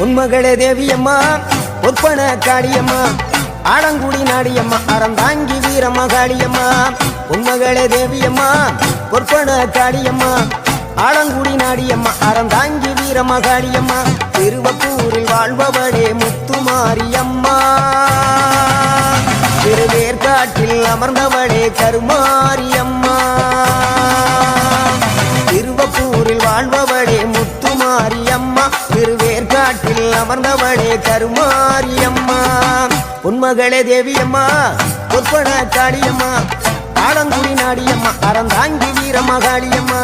உன்மகளே தேவியம்மா ஒப்பன காளியம்மா ஆலங்குடி நாடியம்மா அறந்தாங்கி வீரமகாளியம்மா உன்மகளே தேவியம்மா ஒப்பன காளியம்மா ஆலங்குடி நாடியம்மா அறந்தாங்கி வீரமகாளியம்மா திருவப்பூரில் வாழ்பவளே முத்துமாரியம்மா திருவேற்காட்டில் அமர்ந்தவளே கருமாரியம்மா திருவப்பூரில் வாழ்பவளே முத்துமாரியம்மா திருவேற்காட்டில் அமர்ந்தவளே கருமாரியம்மா உன்மகளே தேவியம்மா ஒப்பன காளியம்மா ஆலங்குடி நாடியம்மா அறந்தாங்கி வீரமகாளியம்மா